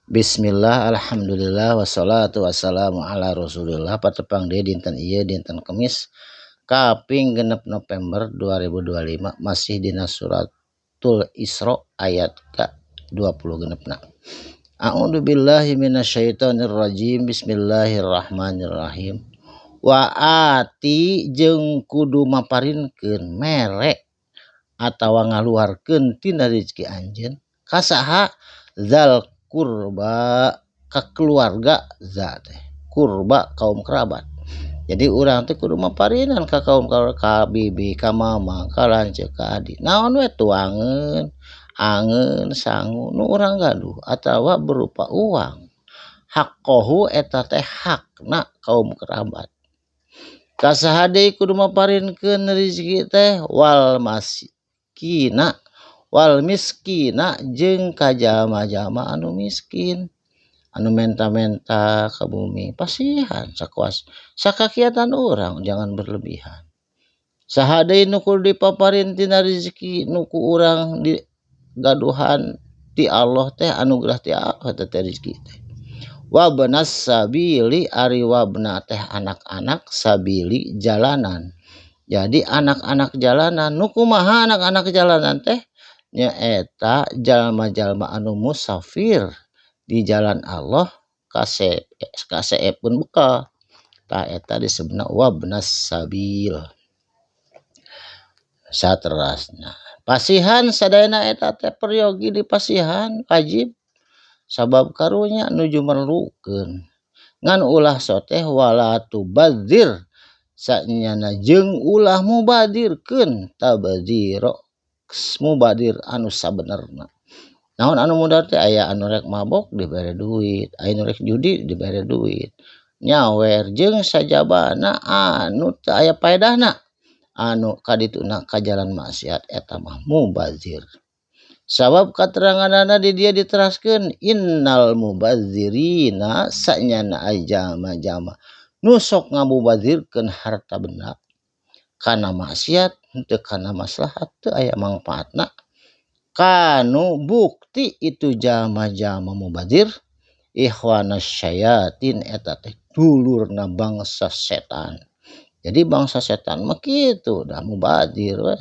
Bismillah, alhamdulillah, wassalatu wassalamu ala rasulillah. Patepang dia dinten ieu dinten Kemis kaping genep November 2025 masih dina suratul Isra ayat ke 20 genepna. A'udzu billahi minasyaitonir rajim. Bismillahirrahmanirrahim. Wa ati jeung kudu maparinkeun mere atawa ngaluarkeun tina rezeki anjeun kasaha zal kurba ka keluarga zat kurba kaum kerabat. Jadi urang teh kudu maparinan ka kaum ka bibi ka mama ka lanceuk ka adik naon we tuangeun angeun sangu nu urang gaduh atawa berupa uang haqqohu eta teh hakna kaum kerabat. Kasaha deui kudu maparinkeun rezeki teh wal miskina jeung ka jalma-jalma anu miskin anu menta-menta ka bumi pasihan sakuas sakakiatan urang jangan berlebihan. Saha deui nu kudu dipaparin tina rezeki nu ku urang di gaduhan ti Allah teh anugerah ti Allah teh rezeki teh. Wabnas sabili ari wabna teh anak-anak sabili jalanan. Jadi anak-anak jalanan nu kumaha anak-anak jalanan teh nyaeta jalma-jalma anu musafir di jalan Allah kaseepkeun bekal tah eta disebutna wabnas sabil. Saterasna pasihan sadayana eta teh peryogi di pasihan wajib sabab karunya nuju merlukeun ngan ulah soteh wala tubadzir sanyana jeung ulah mubadirkeun tabadziro mubadir anu sabenerna. Naon anu mudar teh aya anu rek mabok dibere duit, aya anu rek judi dibere duit. Nyawer jeung sajabana anu teu aya paedahna anu kadituna ka jalan maksiat eta mah mubazir. Sabab kateranganana di dieu diteraskeun innal mubazirina sanyana jalma-jalma nu sok ngabubazirkeun harta benda kana maksiat henteu kana maslahat teu aya mangpaatna kanu bukti itu jalma-jalma mubazir ikhwanas syayatin eta teh dulurna bangsa setan. Jadi bangsa setan mah kitu dah mubazir we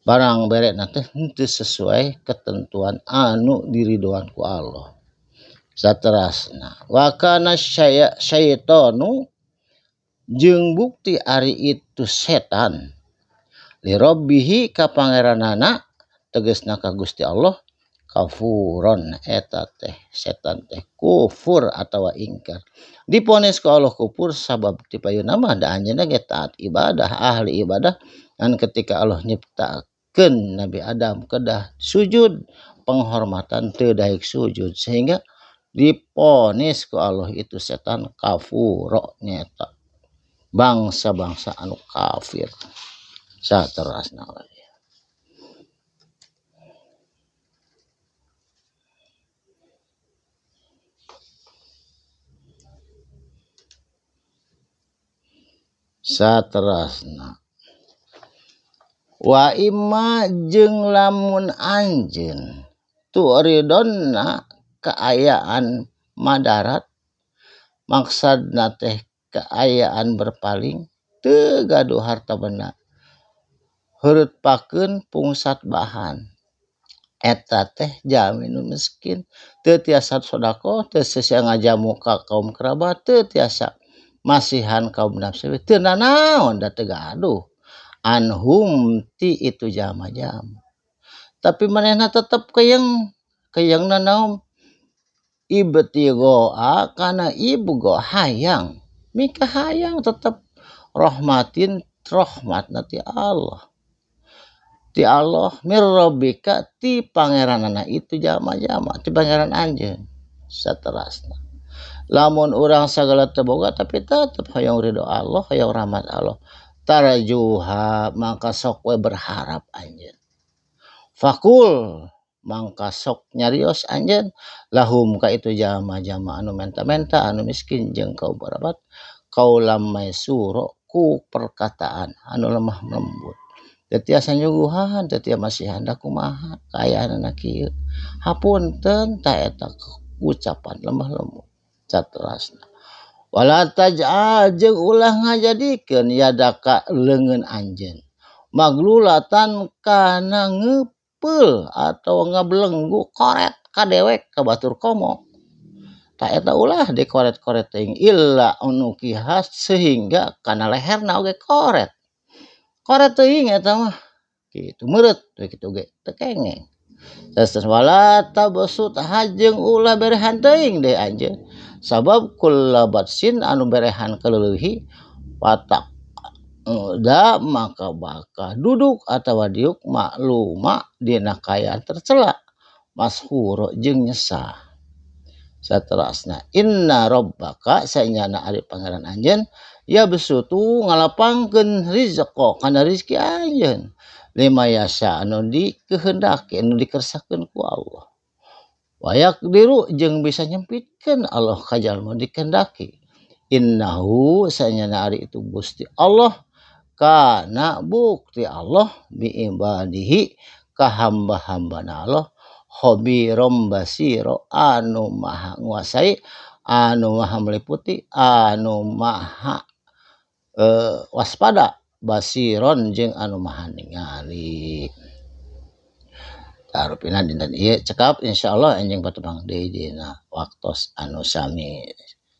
barang bere'na teh henteu sesuai ketentuan anu diridoan ku Allah. Saterasna wa kana syaitanu jeung bukti ari itu setan li rabbihi ka pangeranana tegasna ka Gusti Allah kafuron eta teh setan teh kufur atawa ingkar diponis ku Allah kufur sabab ti payuna mah da anjeunna ge taat ibadah ahli ibadah dan ketika Allah nyiptakeun Nabi Adam kedah sujud penghormatan teu daek sujud sehingga diponis ku Allah itu setan kafuro nyata bangsa-bangsa anu kafir. Saterasna wa imma jeung lamun anjeun tu ridonna keayaan madarat maksudna teh keayaan berpaling teu gaduh harta benda heureutpakeun pungsat bahan eta teh jalmi nu miskin teu tiasa sodaqoh teu sia ngajamu ka kaum kerabat teu tiasa masihan kaum nafsu teu nanaon da teu gaduh anhum ti itu jalma-jalma tapi manehna tetep keyeng nanaon ibtigoa kana ibgo hayang mika hayang tetep rahmatna ti Allah mirrobika ti pangeranana itu jalma-jalma ti pangeran anjeun. Saterasna lamun urang sagala teu boga tapi tetep hoyong ridho Allah hoyong rahmat Allah tarjuha maka sok we berharap anjeun fakul mangka sok nyarios anjeun lahum ka itu jalma-jalma anu menta-menta anu miskin jeung kaum kerabat kaulam maisuro ku perkataan anu lemah lembut teu tiasa nyuguhan teu tiasa masihan da kumaha kaayaan kieu hapunten ta eta ucapan lemah lembut saterasna. Wala taj'al jeung ulah ngajadikeun yadaka leungeun anjeun maglulatan kana ngeupel atau ngabelenggu koret ka dewek ka batur komo. Ta eta ulah dikoret-koret teuing illa unukiha sehingga kana leherna oge koret. Koret teuing eta mah kitu meureut we kitu ge teu kengeng. Terus wala tabsut hajeng ulah berehan teuing deui anjeun. Sabab kullabatsin anu berehan kaleueuhi patak da maka bakal duduk atawa diuk makluma dina kayaan tercela mashhur jeung nyesah. Saterasna inna rabbaka saenyana ari pangeran anjeun ya besutu ngalapangkeun rizqa kana rezeki anjeun lima yasa anu dikehendaki anu dikersakeun ku Allah. Wayak diru jeung bisa nyempitkeun Allah ka jalma dikehendaki. Innahu saenyana ari itu Gusti Allah kana bukti Allah bi ibadihi ka hamba-hambana Allah khabirom basiro anu maha nguasai anu maha meliputi anu maha waspada basiron jeung anu maha ningali. Tarupina dinten ieu cekap insyaallah enjing patebang deui dina waktos anu sami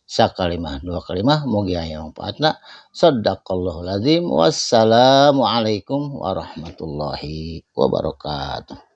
sakalimah dua kalimah mugi aya manfaatna. Shadaqallahul azim. Wassalamu alaikum warahmatullahi wabarakatuh.